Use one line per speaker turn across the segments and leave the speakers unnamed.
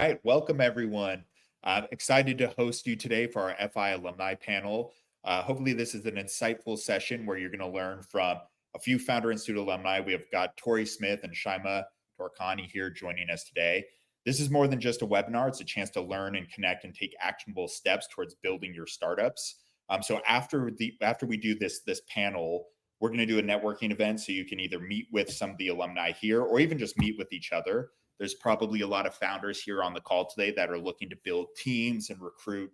right, welcome everyone. I'm excited to host you today for our FI alumni panel. Hopefully this is an insightful session where you're going to learn from a few Founder Institute alumni. We have got Torrey Smith and Chaima Torkhani here joining us today. This is more than just a webinar. It's a chance to learn and connect and take actionable steps towards building your startups. So after we do this panel, we're going to do a networking event so you can either meet with some of the alumni here or even just meet with each other. There's probably a lot of founders here on the call today that are looking to build teams and recruit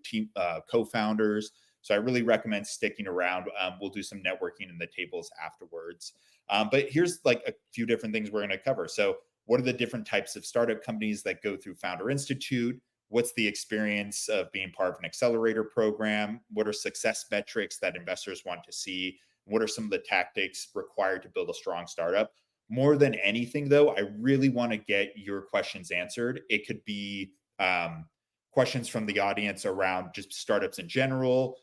co-founders. So I really recommend sticking around. We'll do some networking in the tables afterwards. But here's like a few different things we're going to cover. So what are the different types of startup companies that go through Founder Institute? What's the experience of being part of an accelerator program? What are success metrics that investors want to see? What are some of the tactics required to build a strong startup? More than anything, though, I really want to get your questions answered. It could be questions from the audience around just startups in general.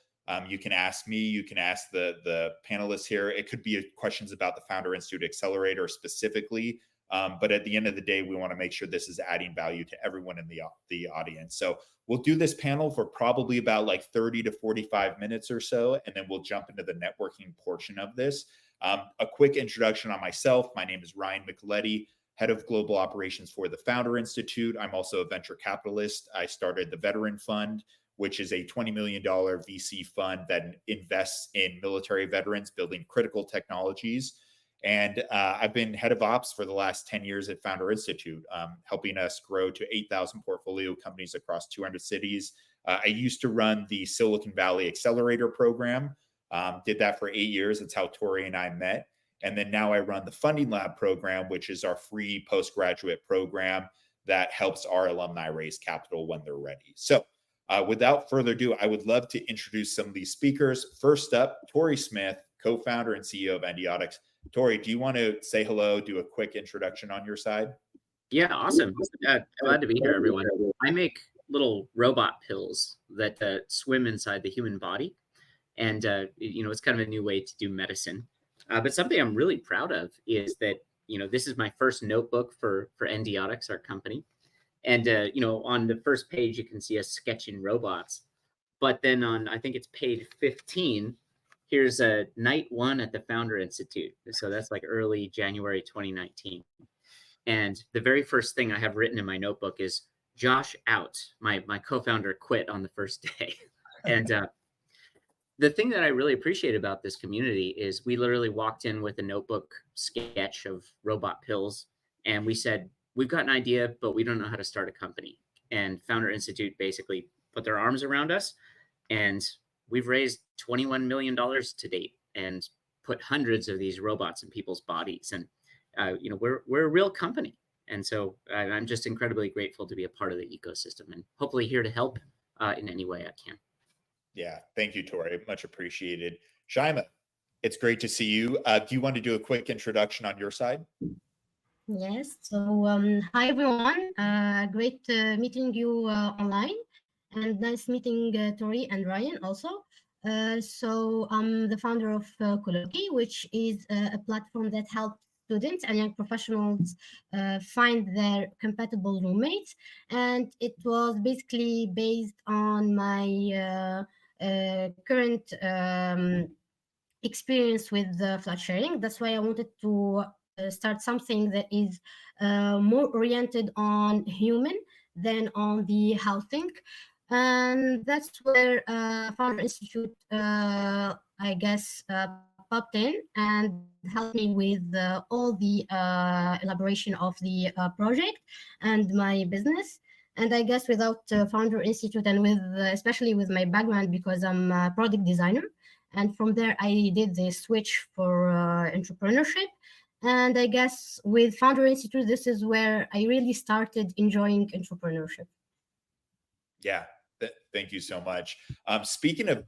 You can ask me, you can ask the panelists here. It could be questions about the Founder Institute Accelerator specifically. But at the end of the day, we want to make sure this is adding value to everyone in the audience. So we'll do this panel for probably about like 30 to 45 minutes or so, and then we'll jump into the networking portion of this. A quick introduction on myself. My name is Ryan Micheletti, head of global operations for the Founder Institute. I'm also a venture capitalist. I started the Veteran Fund, which is a $20 million VC fund that invests in military veterans building critical technologies. And I've been head of ops for the last 10 years at Founder Institute, helping us grow to 8,000 portfolio companies across 200 cities. I used to run the Silicon Valley Accelerator program, did that for 8 years. That's how Torrey and I met. And then now I run the Funding Lab program, which is our free postgraduate program that helps our alumni raise capital when they're ready. So without further ado, I would love to introduce some of these speakers. First up, Torrey Smith, co-founder and CEO of Endiotics. Torrey, do you want to say hello, do a quick introduction on your side?
Yeah, awesome. Glad to be here, everyone. I make little robot pills that swim inside the human body. And, it's kind of a new way to do medicine. But something I'm really proud of is that, this is my first notebook for Endiotics, our company. And, on the first page, you can see us sketching robots. But then on, I think it's page 15, here's a night one at the Founder Institute. So that's like early January 2019. And the very first thing I have written in my notebook is Josh out. My co-founder quit on the first day. And the thing that I really appreciate about this community is we literally walked in with a notebook sketch of robot pills. And we said, we've got an idea, but we don't know how to start a company. And Founder Institute basically put their arms around us, and we've raised $21 million to date and put hundreds of these robots in people's bodies. And, we're a real company. And so I'm just incredibly grateful to be a part of the ecosystem and hopefully here to help in any way I can.
Yeah, thank you, Torrey. Much appreciated. Chaima, it's great to see you. Do you want to do a quick introduction on your side?
Yes. So hi, everyone. Great meeting you online. And nice meeting Torrey and Ryan also. So I'm the founder of Colloquy, which is a platform that helps students and young professionals find their compatible roommates. And it was basically based on my current experience with flat sharing. That's why I wanted to start something that is more oriented on human than on the housing. And that's where Founder Institute, I guess, popped in and helped me with all the elaboration of the project and my business. And I guess without Founder Institute and with especially with my background, because I'm a product designer, and from there I did the switch for entrepreneurship. And I guess with Founder Institute, this is where I really started enjoying entrepreneurship.
Yeah. Thank you so much. Speaking of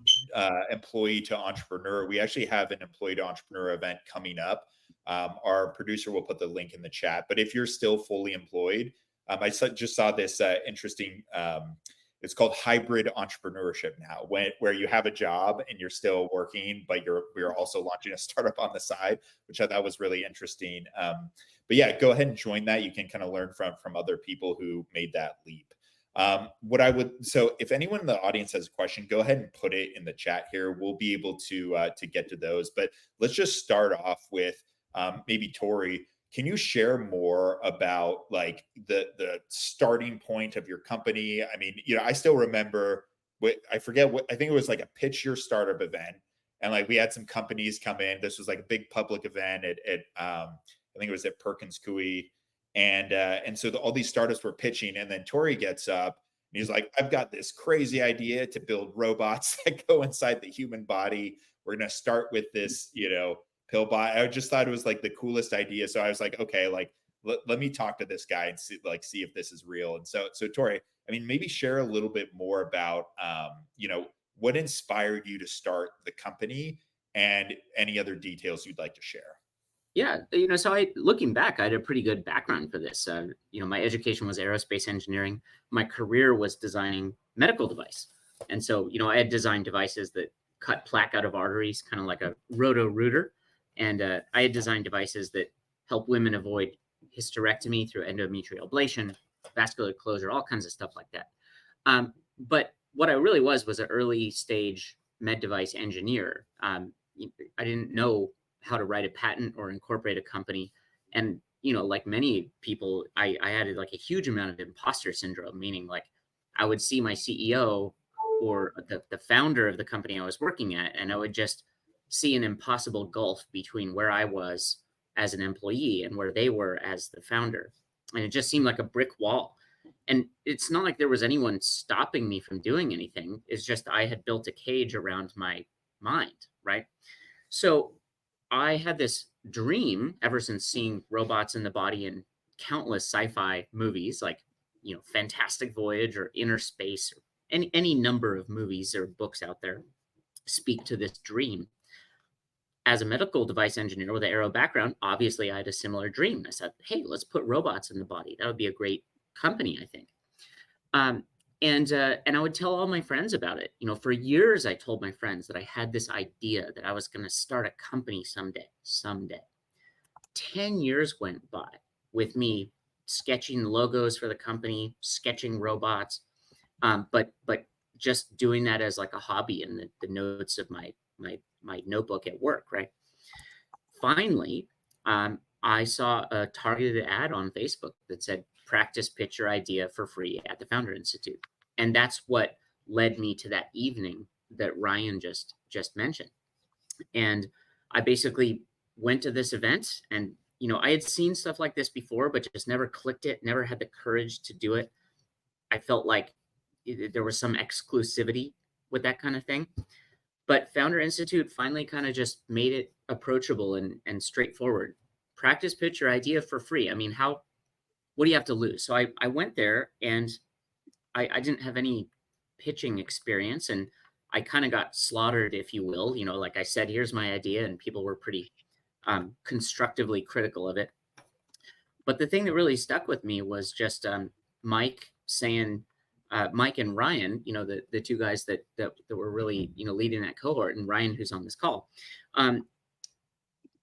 employee to entrepreneur, we actually have an employee to entrepreneur event coming up. Our producer will put the link in the chat. But if you're still fully employed, I just saw this interesting, it's called hybrid entrepreneurship now, where you have a job and you're still working, but we're also launching a startup on the side, which I thought was really interesting. But yeah, go ahead and join that. You can kind of learn from other people who made that leap. So if anyone in the audience has a question, go ahead and put it in the chat here. We'll be able to get to those. But let's just start off with maybe Torrey. Can you share more about like the starting point of your company? I mean, you know, I still remember I forget what, I think it was like a pitch your startup event. And like we had some companies come in. This was like a big public event at I think it was at Perkins Coie. And so all these startups were pitching, and then Torrey gets up and he's like, I've got this crazy idea to build robots that go inside the human body. We're going to start with this, you know, pill bot. I just thought it was like the coolest idea. So I was like, okay, like let me talk to this guy and see if this is real. And so Torrey, I mean, maybe share a little bit more about, you know, what inspired you to start the company and any other details you'd like to share.
Yeah, so looking back, I had a pretty good background for this. My education was aerospace engineering. My career was designing medical device. And so, I had designed devices that cut plaque out of arteries, kind of like a roto-rooter. And I had designed devices that help women avoid hysterectomy through endometrial ablation, vascular closure, all kinds of stuff like that. But what I really was an early stage med device engineer. I didn't know how to write a patent or incorporate a company. And, like many people, I had like a huge amount of imposter syndrome, meaning like I would see my CEO or the founder of the company I was working at, and I would just see an impossible gulf between where I was as an employee and where they were as the founder. And it just seemed like a brick wall. And it's not like there was anyone stopping me from doing anything. It's just I had built a cage around my mind, right? So I had this dream ever since seeing robots in the body in countless sci-fi movies, like, Fantastic Voyage or Inner Space, or any number of movies or books out there speak to this dream. As a medical device engineer with an aero background, obviously I had a similar dream. I said, hey, let's put robots in the body. That would be a great company, I think. And I would tell all my friends about it. For years, I told my friends that I had this idea that I was going to start a company someday. 10 years went by with me sketching logos for the company, sketching robots, but just doing that as like a hobby in the notes of my notebook at work, right? Finally, I saw a targeted ad on Facebook that said, practice pitch your idea for free at the Founder Institute. And that's what led me to that evening that Ryan just mentioned. And I basically went to this event, and, I had seen stuff like this before, but just never clicked it, never had the courage to do it. I felt like there was some exclusivity with that kind of thing. But Founder Institute finally kind of just made it approachable and straightforward. Practice pitch your idea for free. I mean, what do you have to lose? So I went there, and I didn't have any pitching experience, and I kind of got slaughtered, if you will. Like I said, here's my idea, and people were pretty constructively critical of it. But the thing that really stuck with me was just Mike saying, Mike and Ryan, the two guys that were really, leading that cohort, and Ryan, who's on this call,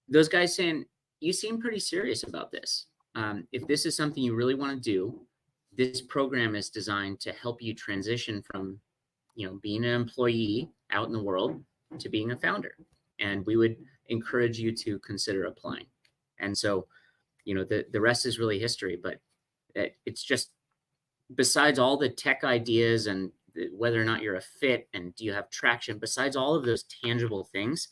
those guys saying, you seem pretty serious about this. If this is something you really want to do, this program is designed to help you transition from, being an employee out in the world to being a founder. And we would encourage you to consider applying. And so, the rest is really history, but it's just, besides all the tech ideas and whether or not you're a fit and do you have traction, besides all of those tangible things,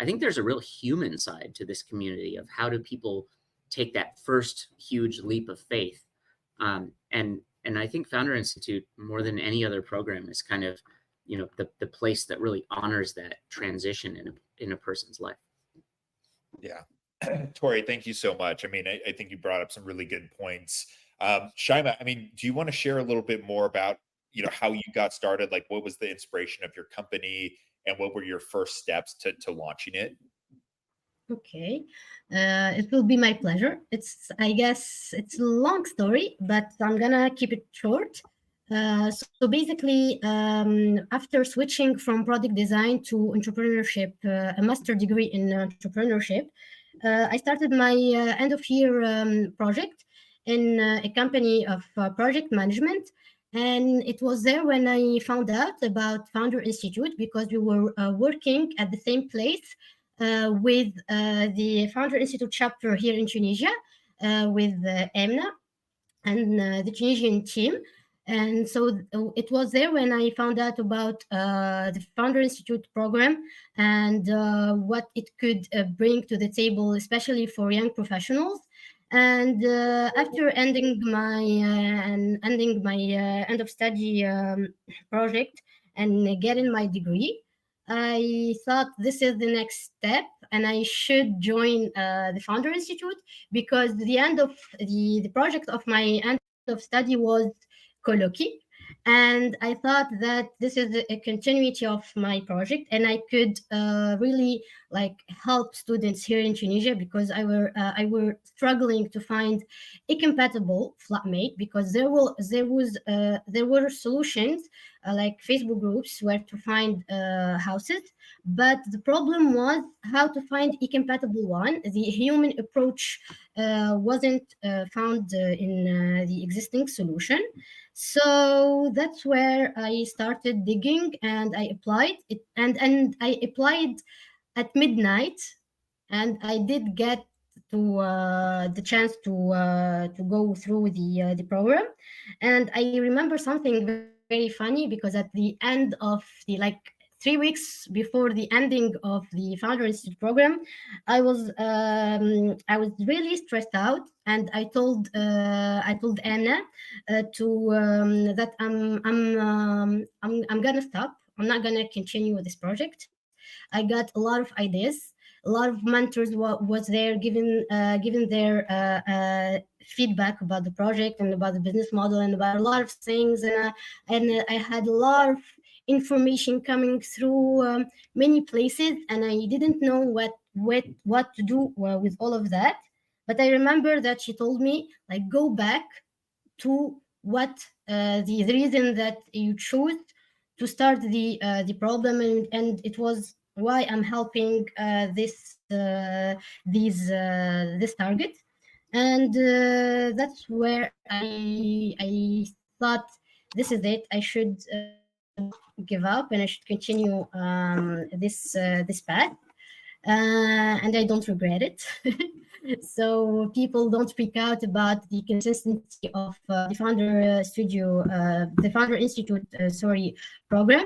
I think there's a real human side to this community of how do people take that first huge leap of faith. And I think Founder Institute, more than any other program, is kind of, the place that really honors that transition in a person's life.
Yeah. Torrey, thank you so much. I mean, I think you brought up some really good points. Chaima, I mean, do you want to share a little bit more about, how you got started? Like, what was the inspiration of your company, and what were your first steps to launching it?
Okay, it will be my pleasure. I guess it's a long story, but I'm gonna keep it short. So basically, after switching from product design to entrepreneurship, a master degree in entrepreneurship, I started my end of year project in a company of project management. And it was there when I found out about Founder Institute, because we were working at the same place with the Founder Institute chapter here in Tunisia, with Emna and the Tunisian team. And so it was there when I found out about the Founder Institute program and what it could bring to the table, especially for young professionals. And after ending my end of study project and getting my degree, I thought this is the next step, and I should join the Founder Institute, because the end of the project of my end of study was colloquy, and I thought that this is a continuity of my project, and I could really like help students here in Tunisia, because I were struggling to find a compatible flatmate, because there were solutions like Facebook groups where to find houses, but the problem was how to find a compatible one. The human approach wasn't found in the existing solution. So that's where I started digging, and I applied it, and I applied at midnight, and I did get to the chance to go through the program. And I remember something very funny, because at the end of the like 3 weeks before the ending of the Founder Institute program, I was really stressed out, and I told Anna that I'm gonna stop. I'm not gonna continue with this project. I got a lot of ideas. A lot of mentors was there giving their feedback about the project and about the business model and about a lot of things, and I had a lot of information coming through many places, and I didn't know what to do with all of that. But I remember that she told me, like, go back to what the reason that you chose to start the problem, and it was why I'm helping this target. And that's where I thought, this is it. I should not give up, and I should continue this path, and I don't regret it. So people don't speak out about the consistency of the Founder Institute, program,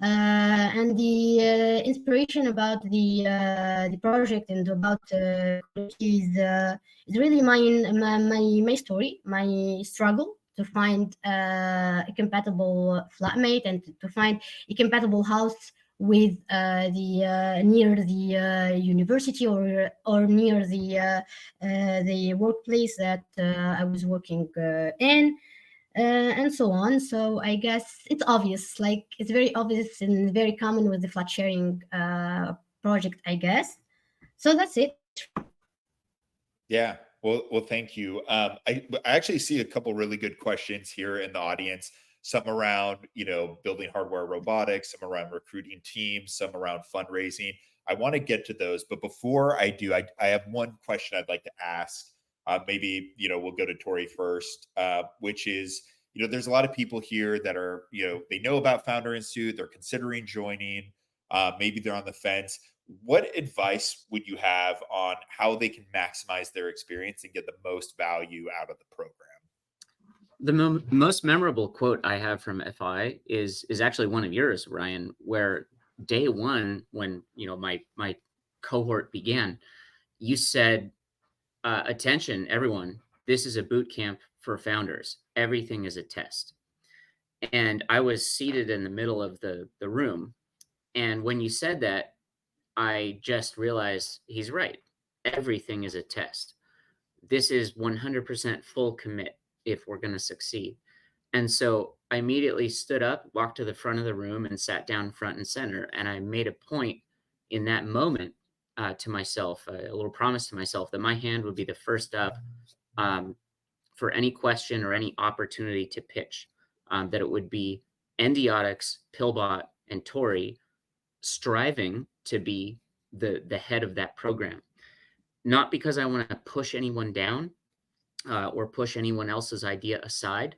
and the inspiration about the project and about is really my story, my struggle to find a compatible flatmate, and to find a compatible house with the near the university, or near the workplace that I was working in, and so on. So I guess it's obvious, like it's very obvious and very common with the flat sharing project, I guess. So that's it.
Yeah. Well, thank you. I actually see a couple really good questions here in the audience. Some around, building hardware robotics, some around recruiting teams, some around fundraising. I want to get to those, but before I do, I have one question I'd like to ask. Maybe, we'll go to Torrey first, which is, there's a lot of people here that are, they know about Founder Institute, they're considering joining, maybe they're on the fence. What advice would you have on how they can maximize their experience and get the most value out of the program?
The most memorable quote I have from FI is actually one of yours, Ryan, where day one, when my cohort began, you said, attention, everyone, this is a boot camp for founders. Everything is a test. And I was seated in the middle of the room. And when you said that, I just realized he's right. Everything is a test. This is 100% full commit if we're going to succeed. And so I immediately stood up, walked to the front of the room, and sat down front and center. And I made a point in that moment to myself, a little promise to myself, that my hand would be the first up for any question or any opportunity to pitch, that it would be Endiotics, Pillbot, and Torrey striving to be the head of that program. Not because I want to push anyone down or push anyone else's idea aside,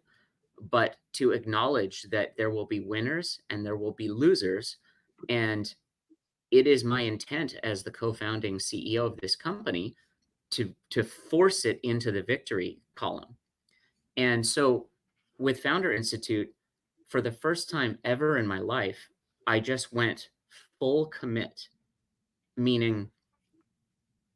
but to acknowledge that there will be winners and there will be losers. And it is my intent as the co-founding CEO of this company to force it into the victory column. And so with Founder Institute, for the first time ever in my life, I just went full commit, meaning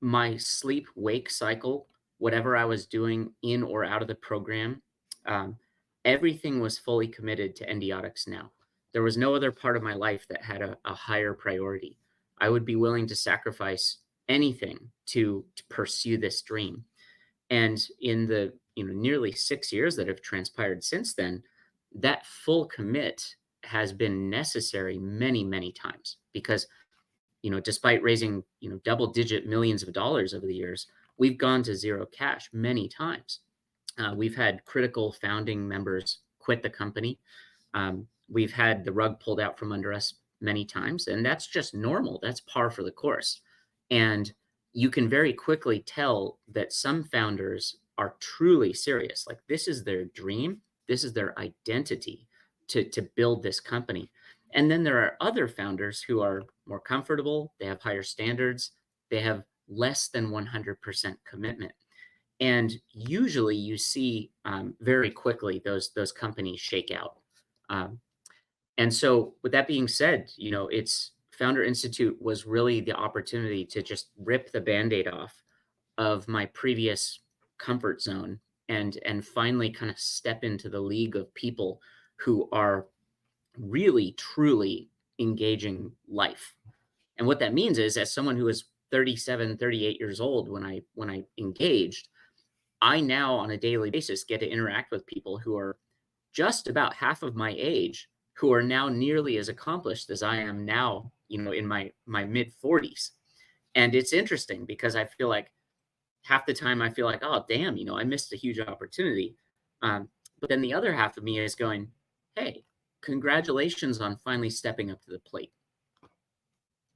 my sleep wake cycle, whatever I was doing in or out of the program, um, everything was fully committed to Endiotics now. There was no other part of my life that had a higher priority. I would be willing to sacrifice anything to pursue this dream. And in the nearly 6 years that have transpired since then, that full commit has been necessary many, many times because despite raising, double digit millions of dollars over the years, we've gone to zero cash many times. We've had critical founding members quit the company. We've had the rug pulled out from under us many times, and that's just normal. That's par for the course. And you can very quickly tell that some founders are truly serious. Like, this is their dream. This is their identity to build this company. And then there are other founders who are more comfortable. They have higher standards. They have less than 100% commitment. And usually you see very quickly those companies shake out. And so with that being said, it's Founder Institute was really the opportunity to just rip the Band-Aid off of my previous comfort zone and finally kind of step into the league of people who are really, truly engaging life. And what that means is, as someone who was 37, 38 years old when I engaged, I now on a daily basis get to interact with people who are just about half of my age, who are now nearly as accomplished as I am now, in my mid 40s. And it's interesting because I feel like half the time I feel like, oh, damn, I missed a huge opportunity. But then the other half of me is going, hey, congratulations on finally stepping up to the plate.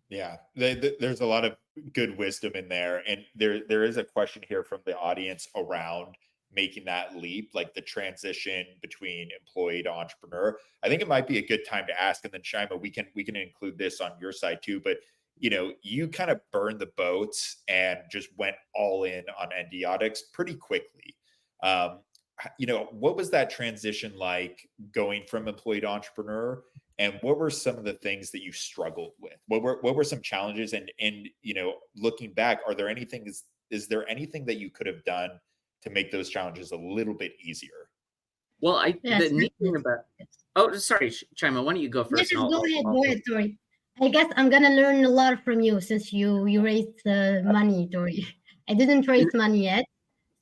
Yeah, there's a lot of good wisdom in there, and there is a question here from the audience around making that leap, like the transition between employee to entrepreneur. I think it might be a good time to ask, and then Chaima, we can include this on your side too. But you kind of burned the boats and just went all in on Endiotics pretty quickly. What was that transition like going from employee to entrepreneur? And what were some of the things that you struggled with? What were some challenges? And looking back, is there anything that you could have done to make those challenges a little bit easier?
Well,
Yes,
the neat thing about sorry, Chaima, why don't you go first?
yes, go ahead, Torrey. I guess I'm gonna learn a lot from you since you raised money, Torrey. I didn't raise money yet,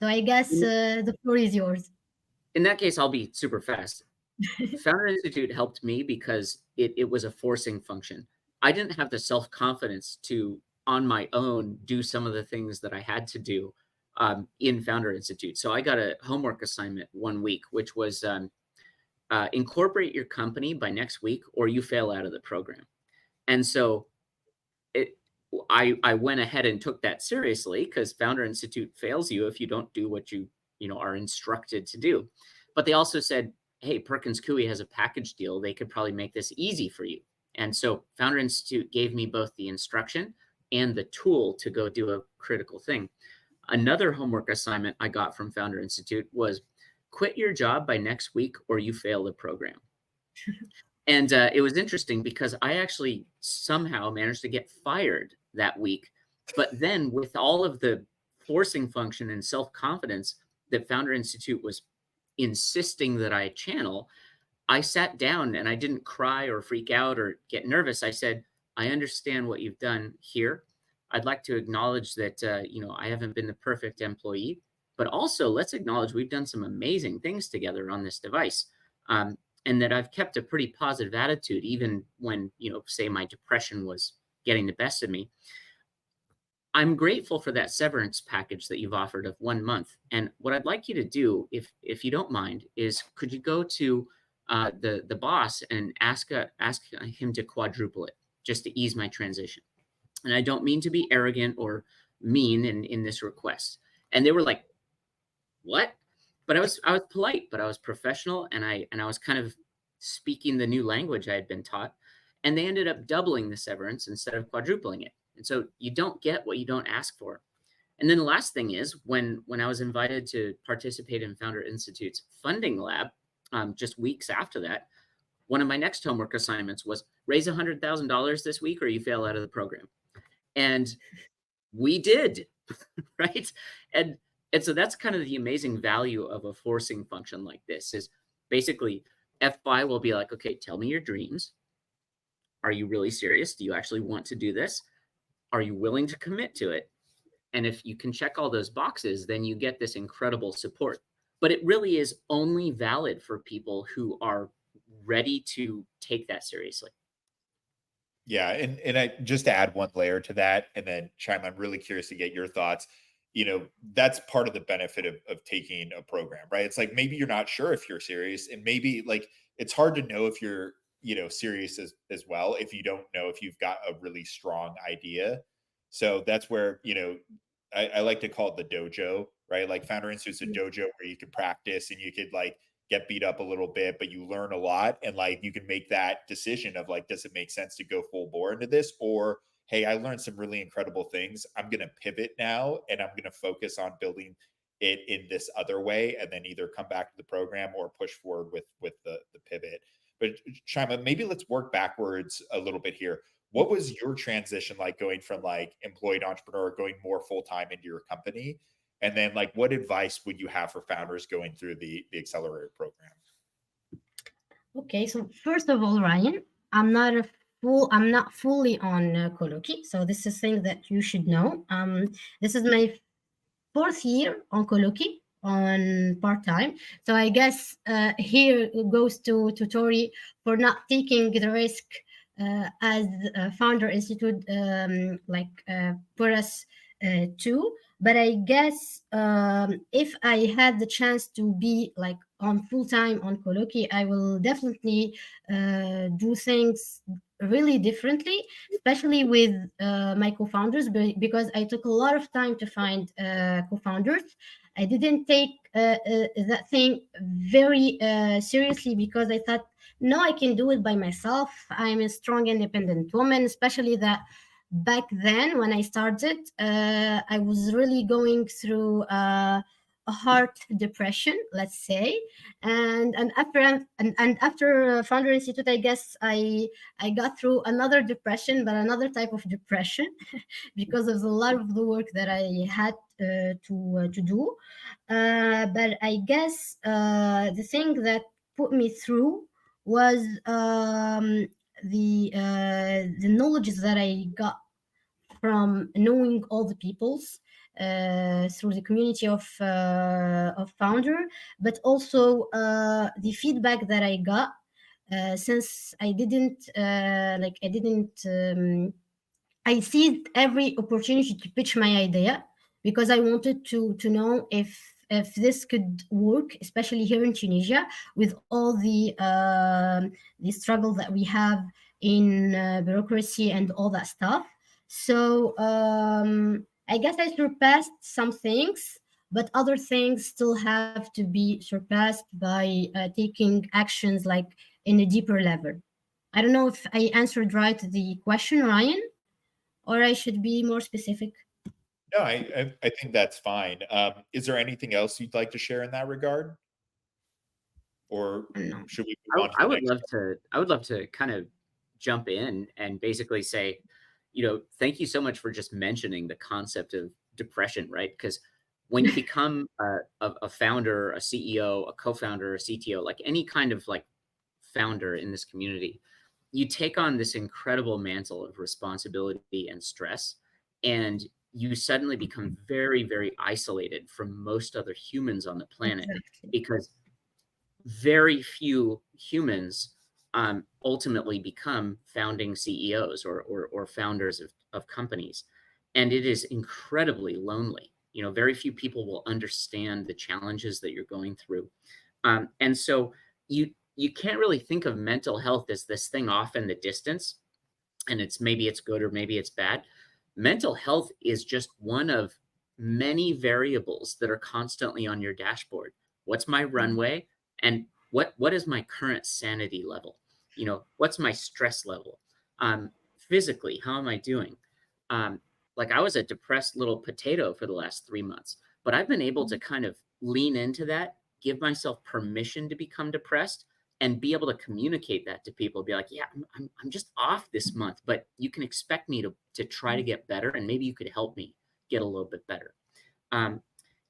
so I guess the floor is yours.
In that case, I'll be super fast. Founder Institute helped me because it was a forcing function. I didn't have the self-confidence to, on my own, do some of the things that I had to do in Founder Institute. So I got a homework assignment one week, which was incorporate your company by next week or you fail out of the program. And so I went ahead and took that seriously because Founder Institute fails you if you don't do what you are instructed to do. But they also said, hey, Perkins Coie has a package deal. They could probably make this easy for you. And so Founder Institute gave me both the instruction and the tool to go do a critical thing. Another homework assignment I got from Founder Institute was quit your job by next week or you fail the program. And it was interesting because I actually somehow managed to get fired that week. But then with all of the forcing function and self-confidence that Founder Institute was insisting that I channel, I sat down and I didn't cry or freak out or get nervous. I said, I understand what you've done here. I'd like to acknowledge that, I haven't been the perfect employee, but also let's acknowledge we've done some amazing things together on this device. And that I've kept a pretty positive attitude, even when, say my depression was getting the best of me. I'm grateful for that severance package that you've offered of 1 month. And what I'd like you to do, if you don't mind, is could you go to the boss and ask him to quadruple it just to ease my transition? And I don't mean to be arrogant or mean in this request. And they were like, what? But I was polite, but I was professional, and I was kind of speaking the new language I had been taught, and they ended up doubling the severance instead of quadrupling it. And so you don't get what you don't ask for. And then the last thing is when I was invited to participate in Founder Institute's funding lab, just weeks after that, one of my next homework assignments was raise $100,000 this week or you fail out of the program. And we did, right? And and so that's kind of the amazing value of a forcing function like this is basically FI will be like, okay, tell me your dreams. Are you really serious? Do you actually want to do this? Are you willing to commit to it? And if you can check all those boxes, then you get this incredible support. But it really is only valid for people who are ready to take that seriously.
Yeah, and I just to add one layer to that, and then Chaima, I'm really curious to get your thoughts. That's part of the benefit of taking a program, right? It's like maybe you're not sure if you're serious, and maybe like it's hard to know if you're, serious as well if you don't know if you've got a really strong idea. So that's where, I like to call it the dojo, right? Like Founder Institute's a dojo where you could practice and you could like get beat up a little bit, but you learn a lot. And like you can make that decision of like, does it make sense to go full bore into this? Or, hey, I learned some really incredible things. I'm going to pivot now and I'm going to focus on building it in this other way and then either come back to the program or push forward with the pivot. But Shima, maybe let's work backwards a little bit here. What was your transition like going from like employed entrepreneur going more full time into your company? And then like what advice would you have for founders going through the accelerator program?
Okay, so first of all, Ryan, I'm not fully on Coloki, so this is thing that you should know. This is my fourth year on Coloki on part time. So I guess here goes to Torrey for not taking the risk as Founder Institute put us to. But I guess if I had the chance to be like on full time on Coloki, I will definitely do things really differently, especially with my co-founders, because I took a lot of time to find co-founders. I didn't take that thing very seriously because I thought, no, I can do it by myself. I'm a strong, independent woman, especially that back then when I started, I was really going through a heart depression, let's say, and after Founder Institute, I guess I got through another depression, but another type of depression because of a lot of the work that I had to do. But I guess the thing that put me through was the knowledge that I got from knowing all the peoples through the community of founder, but also the feedback that I got since I didn't I seized every opportunity to pitch my idea because I wanted to know if this could work, especially here in Tunisia, with all the struggle that we have in bureaucracy and all that stuff. So I guess I surpassed some things, but other things still have to be surpassed by taking actions like in a deeper level. I don't know if I answered right the question, Ryan, or I should be more specific.
No, I think that's fine. Is there anything else you'd like to share in that regard? Or
No.
should we move on to
I
the
would
next?
love to kind of jump in and basically say, thank you so much for just mentioning the concept of depression, right? Because when you become a founder, a CEO, a co-founder, a CTO, like any kind of like founder in this community, you take on this incredible mantle of responsibility and stress, and you suddenly become very, very isolated from most other humans on the planet
Exactly.
because very few humans ultimately become founding CEOs or founders of companies. And it is incredibly lonely. Very few people will understand the challenges that you're going through. And so you can't really think of mental health as this thing off in the distance, and maybe it's good or maybe it's bad. Mental health is just one of many variables that are constantly on your dashboard. what's my runway, and what is my current sanity level? What's my stress level? Physically, how am I doing? Like I was a depressed little potato for the last 3 months, but I've been able to kind of lean into that, give myself permission to become depressed, and be able to communicate that to people. Be like, yeah, I'm just off this month, but you can expect me to try to get better, and maybe you could help me get a little bit better. Um,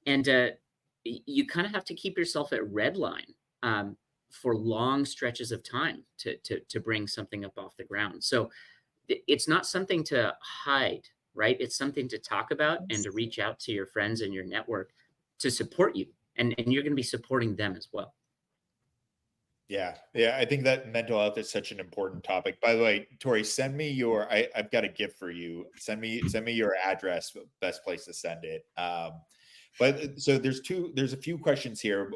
and you kind of have to keep yourself at red line for long stretches of time to bring something up off the ground. So it's not something to hide, right? It's something to talk about and to reach out to your friends and your network to support you. And you're going to be supporting them as well.
Yeah. Yeah. I think that mental health is such an important topic. By the way, Torrey, send me I've got a gift for you. Send me your address, best place to send it. But so there's a few questions here.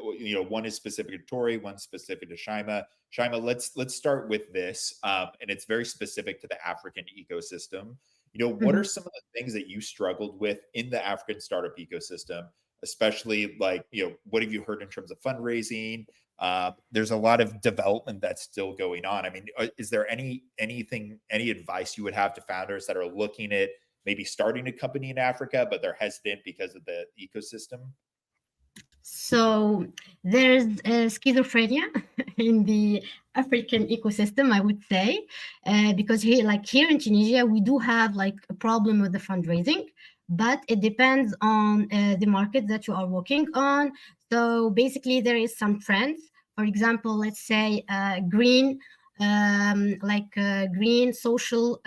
One is specific to Torrey, one specific to Chaima. Chaima, let's start with this. And it's very specific to the African ecosystem. What are some of the things that you struggled with in the African startup ecosystem, especially like, what have you heard in terms of fundraising? There's a lot of development that's still going on. I mean, is there any advice you would have to founders that are looking at maybe starting a company in Africa, but they're hesitant because of the ecosystem?
So there's schizophrenia in the African ecosystem, I would say, because here in Tunisia, we do have like a problem with the fundraising, but it depends on the market that you are working on. So basically, there is some trends. For example, let's say green, green social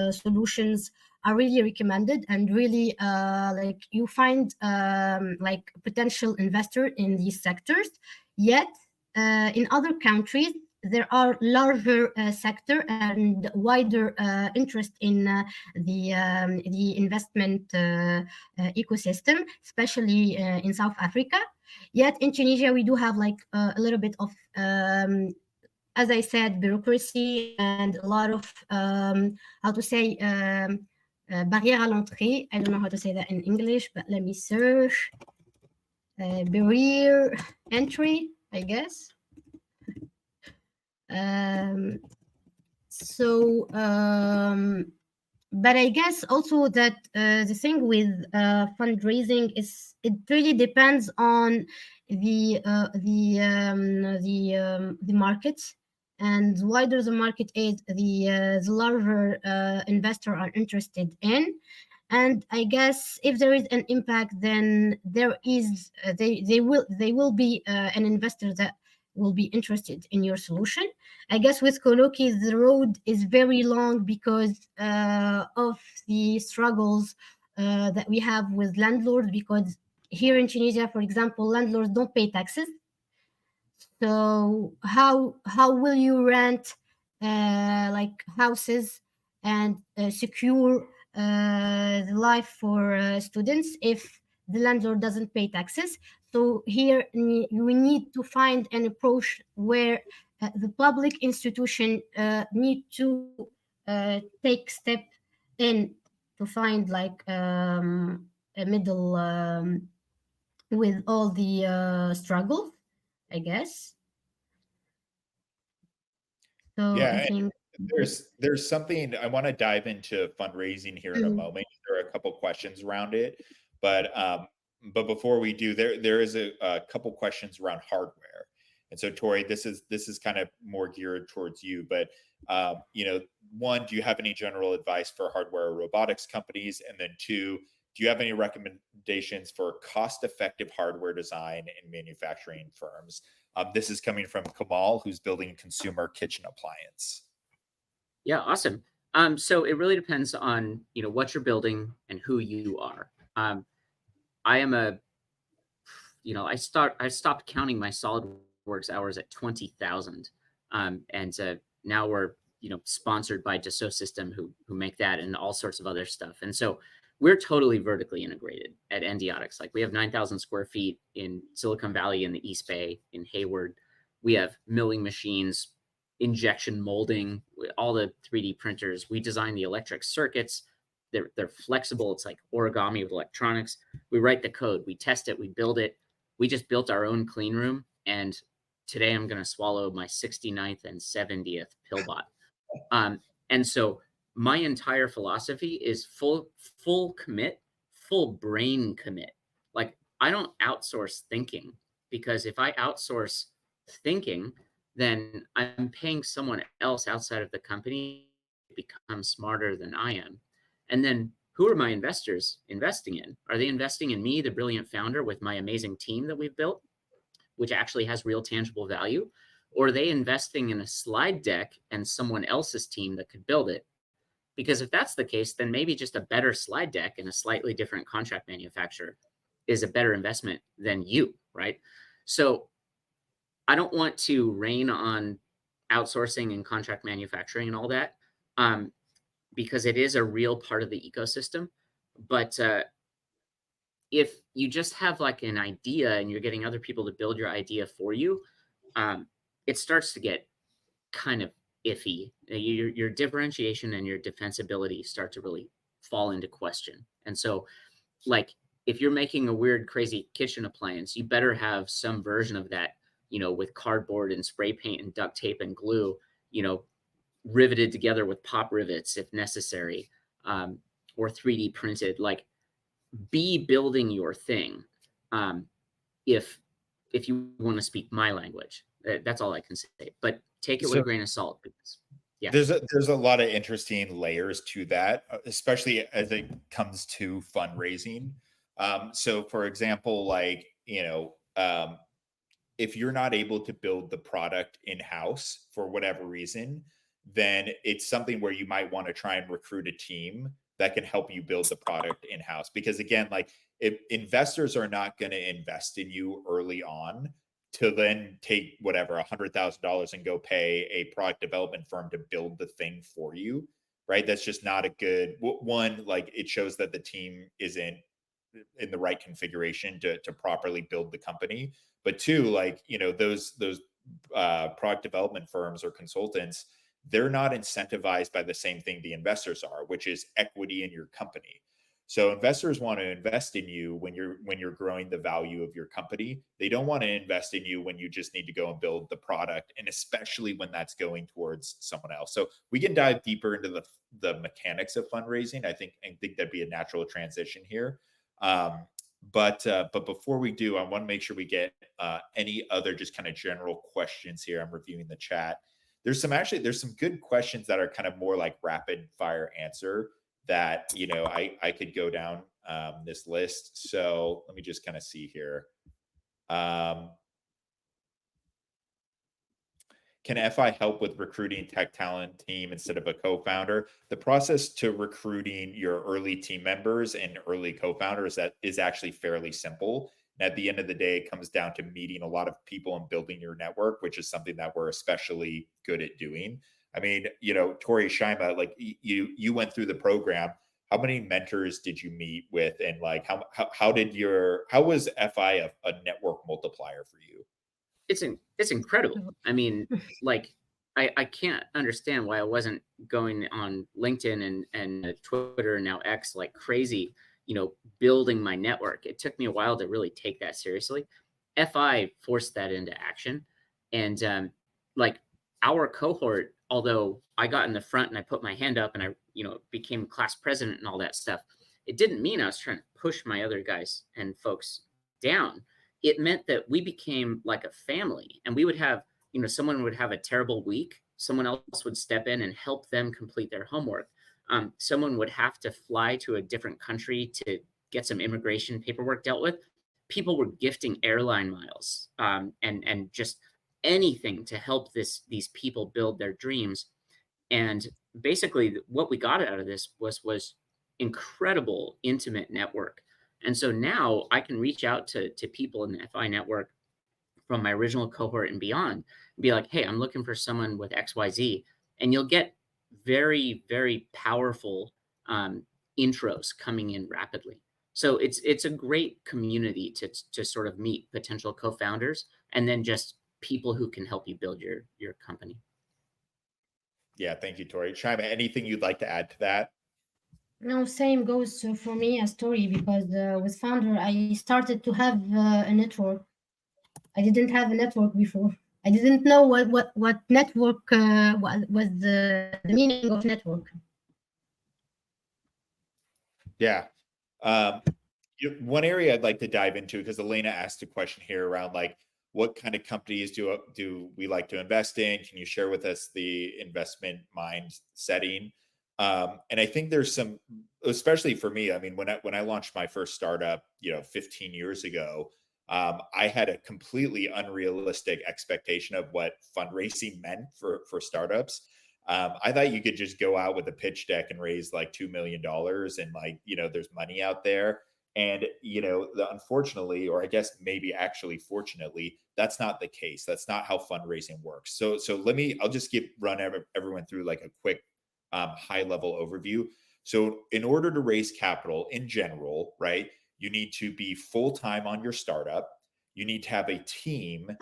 solutions are really recommended, and really like you find like potential investor in these sectors. Yet in other countries there are larger sector and wider interest in the investment ecosystem, especially in South Africa. Yet in Tunisia we do have like a little bit of as I said, bureaucracy and a lot of how to say barrière à l'entrée. I don't know how to say that in English, but let me search. Barrier entry, I guess. But I guess also that the thing with fundraising is it really depends on the market, and the wider the market is, the larger investor are interested in. And I guess if there is an impact, then there is they will be an investor that will be interested in your solution. I guess with Coloki, the road is very long because of the struggles that we have with landlords. Because here in Tunisia, for example, landlords don't pay taxes. So how will you rent like houses and secure the life for students if the landlord doesn't pay taxes? So here we need to find an approach where the public institution need to take step in to find like a middle with all the struggles, I guess. So
Yeah,
I
and
think
there's something I want to dive into fundraising here in a moment. There are a couple questions around it, but before we do, there is a couple questions around hardware. And so, Torrey, this is kind of more geared towards you, but one, do you have any general advice for hardware or robotics companies? And then two, do you have any recommendations for cost-effective hardware design in manufacturing firms? This is coming from Kamal, who's building a consumer kitchen appliance.
Yeah, awesome. So it really depends on what you're building and who you are. I am I stopped counting my SolidWorks hours at 20,000, and now we're sponsored by Dassault System who make that and all sorts of other stuff. And so we're totally vertically integrated at Endiotics. Like we have 9,000 square feet in Silicon Valley in the East Bay in Hayward. We have milling machines, injection molding, all the 3D printers. We design the electric circuits. they're flexible. It's like origami with electronics. We write the code, we test it, we build it. We just built our own clean room, and today I'm going to swallow my 69th and 70th pillbot. And so my entire philosophy is full commit, full brain commit. Like, I don't outsource thinking, because if I outsource thinking, then I'm paying someone else outside of the company to become smarter than I am. And then who are my investors investing in? Are they investing in me, the brilliant founder, with my amazing team that we've built, which actually has real tangible value? Or are they investing in a slide deck and someone else's team that could build it? Because if that's the case, then maybe just a better slide deck and a slightly different contract manufacturer is a better investment than you, right? So I don't want to rain on outsourcing and contract manufacturing and all that, because it is a real part of the ecosystem. But if you just have like an idea and you're getting other people to build your idea for you, it starts to get kind of iffy. Your differentiation and your defensibility start to really fall into question. And so, like, if you're making a weird, crazy kitchen appliance, you better have some version of that, with cardboard and spray paint and duct tape and glue, riveted together with pop rivets if necessary, or 3D printed. Like, be building your thing. If you want to speak my language, that's all I can say. But take it with a grain of salt, because
there's a lot of interesting layers to that, especially as it comes to fundraising. So for example, like, if you're not able to build the product in-house for whatever reason, then it's something where you might want to try and recruit a team that can help you build the product in-house. Because again, like, if investors are not going to invest in you early on to then take whatever $100,000 and go pay a product development firm to build the thing for you, right? That's just not a good one. Like, it shows that the team isn't in the right configuration to properly build the company. But two, like, those product development firms or consultants, they're not incentivized by the same thing the investors are, which is equity in your company. So investors want to invest in you when you're growing the value of your company. They don't want to invest in you when you just need to go and build the product, and especially when that's going towards someone else. So we can dive deeper into the mechanics of fundraising. I think that'd be a natural transition here. But before we do, I want to make sure we get any other just kind of general questions here. I'm reviewing the chat. There's some good questions that are kind of more like rapid fire answer that, I could go down this list. So let me just kind of see here. Can FI help with recruiting tech talent team instead of a co-founder? The process to recruiting your early team members and early co-founders is actually fairly simple. And at the end of the day, it comes down to meeting a lot of people and building your network, which is something that we're especially good at doing. I mean, Torrey, Chaima, like, you went through the program. How many mentors did you meet with? And like, how was FI a network multiplier for you?
It's incredible. I mean, like, I can't understand why I wasn't going on LinkedIn and Twitter and now X like crazy, building my network. It took me a while to really take that seriously. FI forced that into action. And like, our cohort, although I got in the front and I put my hand up and I, became class president and all that stuff, it didn't mean I was trying to push my other guys and folks down. It meant that we became like a family, and we would have, someone would have a terrible week. Someone else would step in and help them complete their homework. Someone would have to fly to a different country to get some immigration paperwork dealt with. People were gifting airline miles, and just anything to help these people build their dreams. And basically what we got out of this was incredible intimate network. And so now I can reach out to people in the FI network from my original cohort and beyond and be like, hey, I'm looking for someone with XYZ. And you'll get very, very powerful intros coming in rapidly. So it's a great community to sort of meet potential co-founders and then just people who can help you build your company.
Yeah, thank you, Torrey. Chaima, anything you'd like to add to that?
No, same goes for me as Tori, because with Founder, I started to have a network. I didn't have a network before. I didn't know what network was the meaning of network.
Yeah. Um, one area I'd like to dive into, because Elena asked a question here around like what kind of companies do we like to invest in? Can you share with us the investment mind setting? And I think there's some, especially for me. I mean, when I launched my first startup, 15 years ago, I had a completely unrealistic expectation of what fundraising meant for startups. I thought you could just go out with a pitch deck and raise like $2 million, and like there's money out there. And unfortunately, or I guess maybe actually fortunately, that's not the case. That's not how fundraising works. So I'll just run everyone through like a quick high level overview. So in order to raise capital in general, right, you need to be full time on your startup. You need to have a team,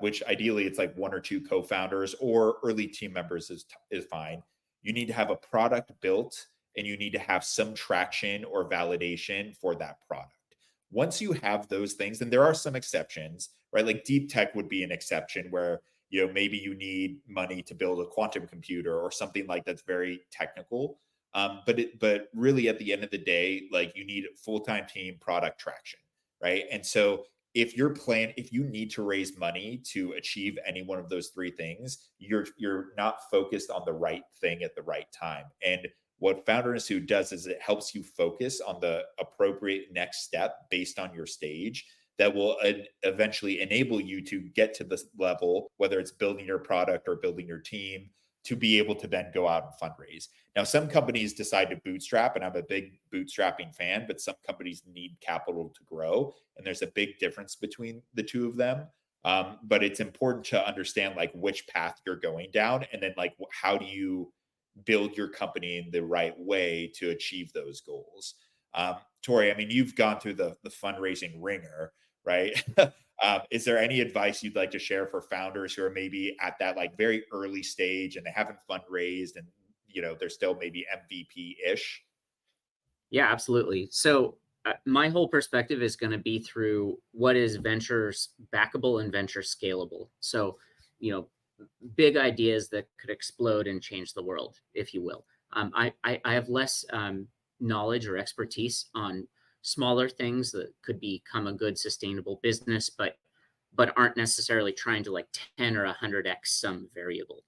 which ideally it's like one or two co-founders or early team members is fine. You need to have a product built, and you need to have some traction or validation for that product. Once you have those things, and there are some exceptions, right? Like deep tech would be an exception where maybe you need money to build a quantum computer or something like that's very technical. But really at the end of the day, like you need full-time team, product, traction, right? And so if you need to raise money to achieve any one of those three things, you're not focused on the right thing at the right time. And what Founder Institute does is it helps you focus on the appropriate next step based on your stage that will eventually enable you to get to this level, whether it's building your product or building your team, to be able to then go out and fundraise. Now, some companies decide to bootstrap, and I'm a big bootstrapping fan, but some companies need capital to grow, and there's a big difference between the two of them. But it's important to understand like which path you're going down, and then like how do you build your company in the right way to achieve those goals. Torrey, I mean, you've gone through the fundraising ringer, right? Is there any advice you'd like to share for founders who are maybe at that like very early stage and they haven't fundraised, and they're still maybe MVP-ish?
Yeah, absolutely. So my whole perspective is going to be through what is venture backable and venture scalable. So, you know, big ideas that could explode and change the world, if you will. I have less knowledge or expertise on smaller things that could become a good sustainable business, but aren't necessarily trying to like 10 or 100x some variable.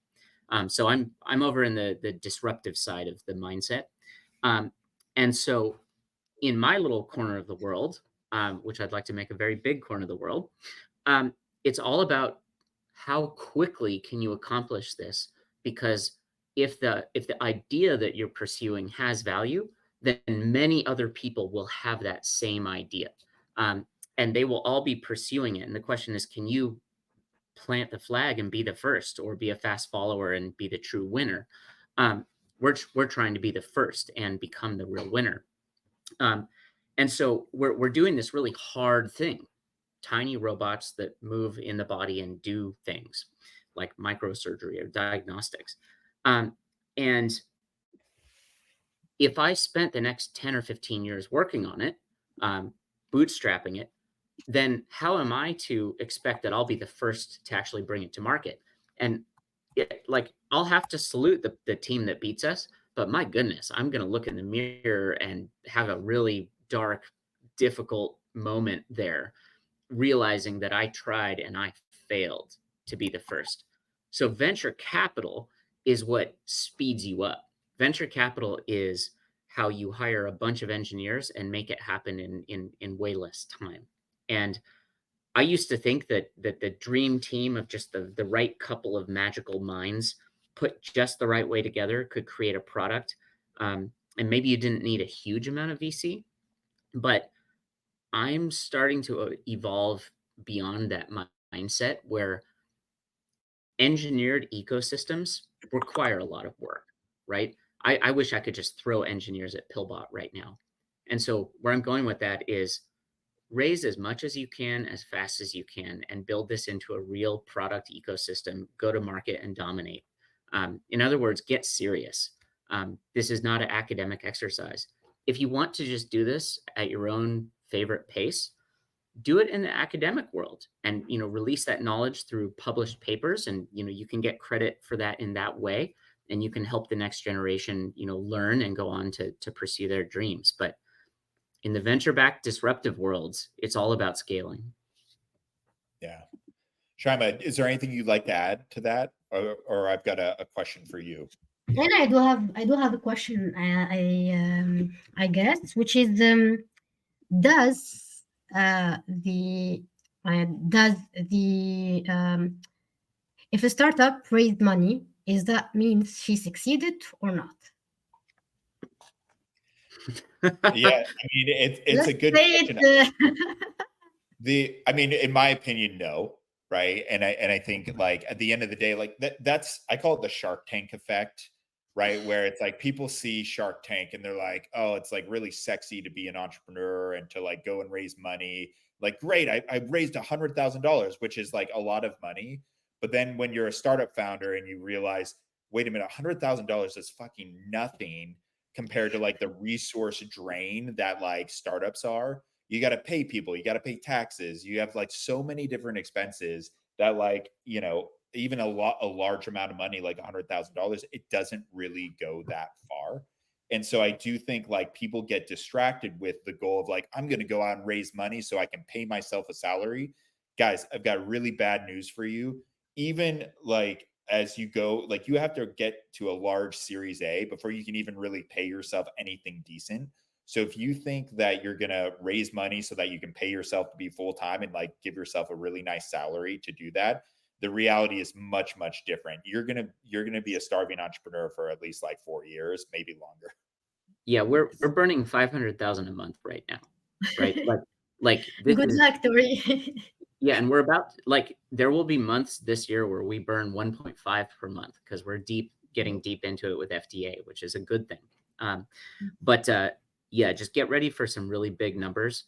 So I'm over in the disruptive side of the mindset. Um, and so in my little corner of the world, which I'd like to make a very big corner of the world, um, it's all about how quickly can you accomplish this? Because if the idea that you're pursuing has value, then many other people will have that same idea, um, and they will all be pursuing it. And the question is, can you plant the flag and be the first, or be a fast follower and be the true winner? Um, we're trying to be the first and become the real winner. Um, and so we're doing this really hard thing, tiny robots that move in the body and do things like microsurgery or diagnostics. Um, and if I spent the next 10 or 15 years working on it, bootstrapping it, then how am I to expect that I'll be the first to actually bring it to market? And like, I'll have to salute the team that beats us, but my goodness, I'm going to look in the mirror and have a really dark, difficult moment there, realizing that I tried and I failed to be the first. So venture capital is what speeds you up. Venture capital is how you hire a bunch of engineers and make it happen in way less time. And I used to think that the dream team of just the right couple of magical minds put just the right way together could create a product. And maybe you didn't need a huge amount of VC, but I'm starting to evolve beyond that mindset where engineered ecosystems require a lot of work, right? I wish I could just throw engineers at Pillbot right now. And so where I'm going with that is raise as much as you can, as fast as you can, and build this into a real product ecosystem, go to market and dominate. In other words, get serious. This is not an academic exercise. If you want to just do this at your own favorite pace, do it in the academic world and, release that knowledge through published papers. And, you can get credit for that in that way. And you can help the next generation, learn and go on to pursue their dreams. But in the venture-backed disruptive worlds, it's all about scaling.
Yeah. Chaima, is there anything you'd like to add to that? Or I've got a question for you.
And I do have a question. I guess, which is does the if a startup raised money, is that means she succeeded or not?
Yeah, I mean, it's a good question. I mean, in my opinion, no, right? And I think like at the end of the day, like that's I call it the Shark Tank effect, right? Where it's like people see Shark Tank and they're like, oh, it's like really sexy to be an entrepreneur and to like go and raise money. Like, great, I raised $100,000, which is like a lot of money. But then when you're a startup founder and you realize, wait a minute, $100,000 is fucking nothing compared to like the resource drain that like startups are. You got to pay people, you got to pay taxes, you have like so many different expenses that like, even a large amount of money, like $100,000, it doesn't really go that far. And so I do think like people get distracted with the goal of like, I'm going to go out and raise money so I can pay myself a salary. Guys, I've got really bad news for you. Even like as you go, like you have to get to a large Series A before you can even really pay yourself anything decent. So if you think that you're going to raise money so that you can pay yourself to be full-time and like give yourself a really nice salary to do that, the reality is much, much different. You're going to be a starving entrepreneur for at least like 4 years, maybe longer.
Yeah, we're burning 500,000 a month right now, right? Like this
Good luck, Torrey.
Yeah, and we're about like there will be months this year where we burn 1.5 per month because we're getting deep into it with FDA, which is a good thing. But yeah, just get ready for some really big numbers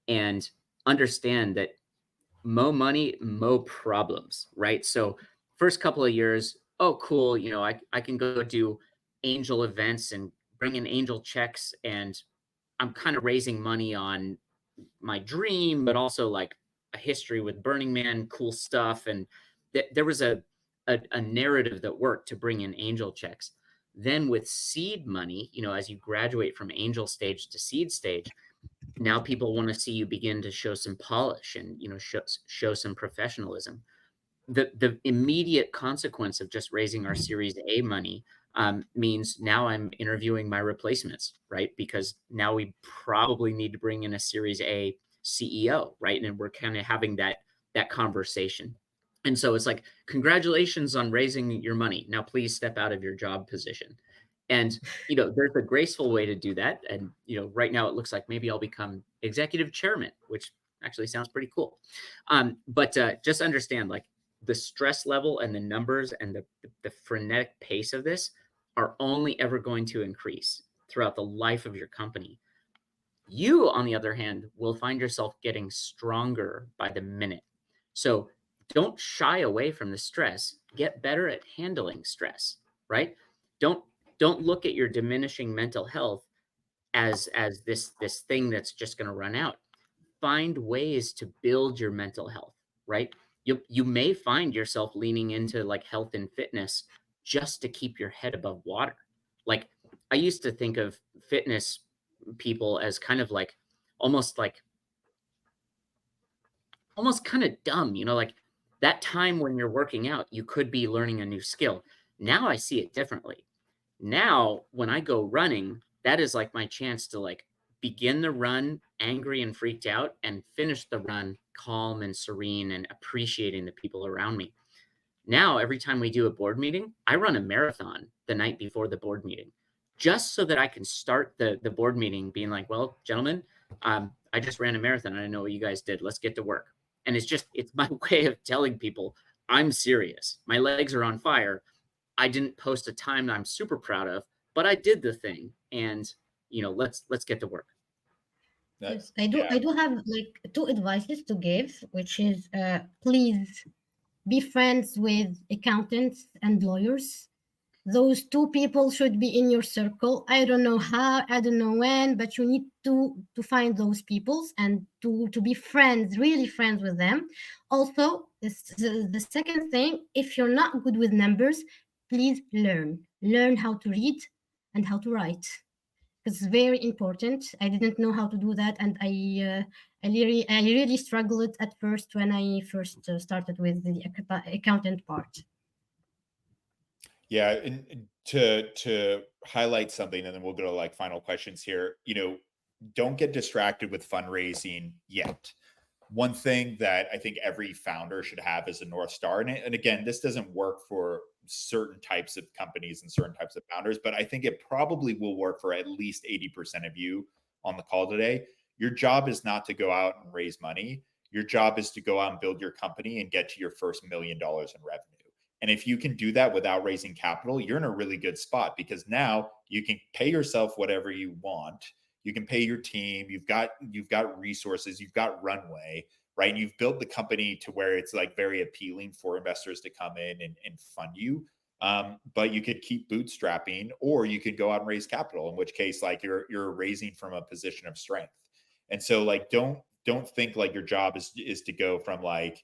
and understand that mo money, mo problems, right? So first couple of years, oh cool, I can go do angel events and bring in angel checks, and I'm kind of raising money on my dream, but also like a history with Burning Man, cool stuff. And there was a narrative that worked to bring in angel checks. Then with seed money, as you graduate from angel stage to seed stage, now people want to see you begin to show some polish and, show some professionalism. The immediate consequence of just raising our Series A money means now I'm interviewing my replacements, right? Because now we probably need to bring in a Series A CEO, right? And we're kind of having that conversation. And so it's like, congratulations on raising your money. Now please step out of your job position. And there's a graceful way to do that. And right now it looks like maybe I'll become executive chairman, which actually sounds pretty cool. But just understand, like, the stress level and the numbers and the frenetic pace of this are only ever going to increase throughout the life of your company. You, on the other hand, will find yourself getting stronger by the minute. So don't shy away from the stress. Get better at handling stress, right? Don't look at your diminishing mental health as this thing that's just going to run out. Find ways to build your mental health, right? You may find yourself leaning into like health and fitness just to keep your head above water. Like, I used to think of fitness people as kind of like almost kind of dumb, like that time when you're working out, you could be learning a new skill. Now I see it differently. Now, when I go running, that is like my chance to like begin the run angry and freaked out and finish the run calm and serene and appreciating the people around me. Now, every time we do a board meeting, I run a marathon the night before the board meeting, just so that I can start the board meeting being like, well, gentlemen, I just ran a marathon. I know what you guys did. Let's get to work. And it's my way of telling people I'm serious. My legs are on fire. I didn't post a time that I'm super proud of, but I did the thing, and let's get to work.
Yes, I do have like two advices to give, which is please be friends with accountants and lawyers. those two people should be in your circle. I don't know how, I don't know when, but you need to find those peoples and to be friends, really friends with them. Also, the second thing, if you're not good with numbers, please learn how to read and how to write. It's very important. I didn't know how to do that, and I really struggled at first when I first started with the accountant part.
Yeah, and to highlight something, and then we'll go to like final questions here. Don't get distracted with fundraising yet. One thing that I think every founder should have is a North Star. And again, this doesn't work for certain types of companies and certain types of founders, but I think it probably will work for at least 80% of you on the call today. Your job is not to go out and raise money. Your job is to go out and build your company and get to your first $1 million in revenue. And if you can do that without raising capital, you're in a really good spot, because now you can pay yourself whatever you want. You can pay your team. You've got resources. You've got runway, right? And you've built the company to where it's like very appealing for investors to come in and fund you. But you could keep bootstrapping, or you could go out and raise capital, in which case like you're raising from a position of strength. And so like don't think like your job is to go from like,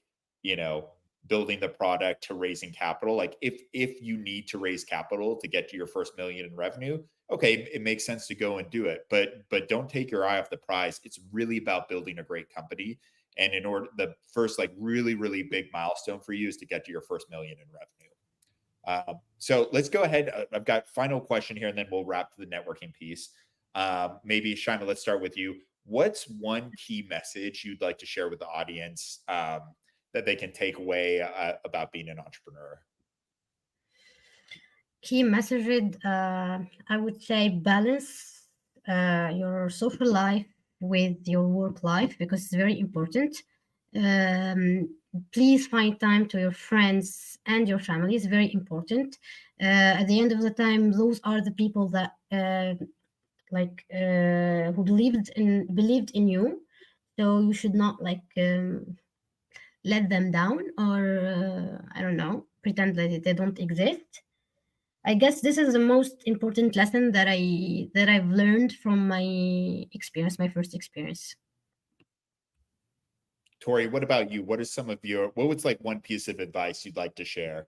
building the product to raising capital. Like if you need to raise capital to get to your first million in revenue, okay, it makes sense to go and do it. But don't take your eye off the prize. It's really about building a great company. And in order, the first like really, really big milestone for you is to get to your first million in revenue. So let's go ahead. I've got final question here, and then we'll wrap the networking piece. Maybe Chaima, let's start with you. What's one key message you'd like to share with the audience that they can take away about being an entrepreneur?
Key message, I would say balance your social life with your work life, because it's very important. Please find time to your friends and your family. It's very important. At the end of the time, those are the people that who believed in you. So you should not let them down, or I don't know, pretend that they don't exist. I guess this is the most important lesson that I've learned from my experience, my first experience.
Torrey, what about you? What was like one piece of advice you'd like to share?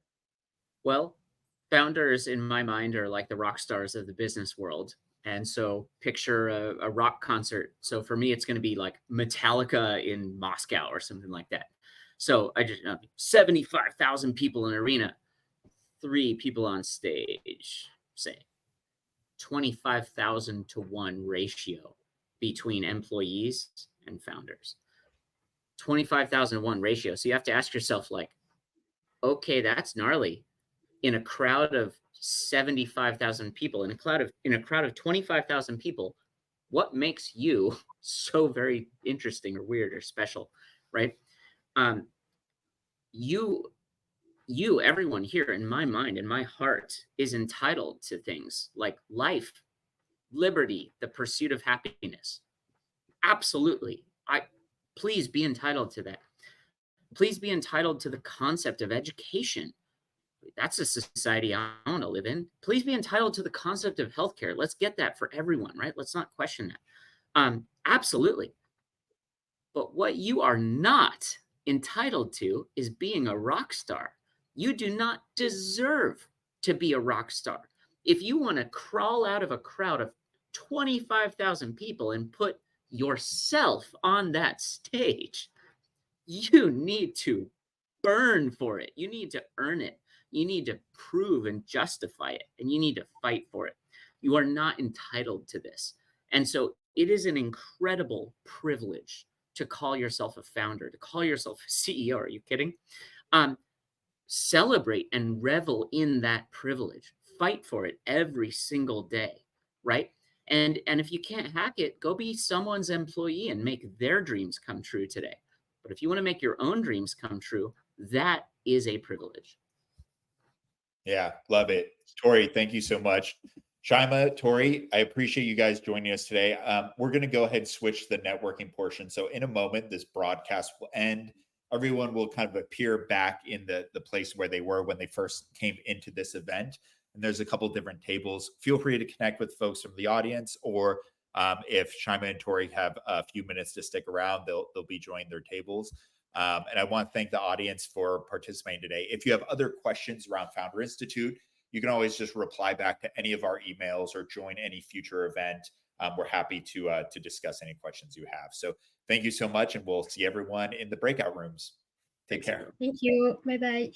Well, founders in my mind are like the rock stars of the business world. And so picture a rock concert. So for me, it's going to be like Metallica in Moscow or something like that. So I just 75,000 people in an arena, 3 people on stage, say 25,000 to 1 ratio between employees and founders. 25,000 to 1 ratio. So you have to ask yourself, like, okay, that's gnarly. In a crowd of 75,000 people, in a crowd of 25,000 people, what makes you so very interesting or weird or special, right? Everyone here, in my mind, in my heart, is entitled to things like life, liberty, the pursuit of happiness. Absolutely. Please be entitled to that. Please be entitled to the concept of education. That's a society I want to live in. Please be entitled to the concept of healthcare. Let's get that for everyone, right? Let's not question that. Absolutely. But what you are not entitled to is being a rock star. You do not deserve to be a rock star. If you want to crawl out of a crowd of 25,000 people and put yourself on that stage, you need to burn for it. You need to earn it. You need to prove and justify it, and you need to fight for it. You are not entitled to this. And so it is an incredible privilege to call yourself a founder, to call yourself a CEO. Are you kidding? Celebrate and revel in that privilege. Fight for it every single day, right? And if you can't hack it, go be someone's employee and make their dreams come true today. But if you want to make your own dreams come true, that is a privilege.
Yeah, love it. Torrey, thank you so much. Chaima, Torrey, I appreciate you guys joining us today. We're going to go ahead and switch to the networking portion. So in a moment, this broadcast will end. Everyone will kind of appear back in the place where they were when they first came into this event. and there's a couple different tables. Feel free to connect with folks from the audience, or if Chaima and Torrey have a few minutes to stick around, they'll be joining their tables. And I want to thank the audience for participating today. If you have other questions around Founder Institute, you can always just reply back to any of our emails or join any future event. We're happy to discuss any questions you have. So thank you so much, and we'll see everyone in the breakout rooms. Take care.
Thank you. Bye-bye.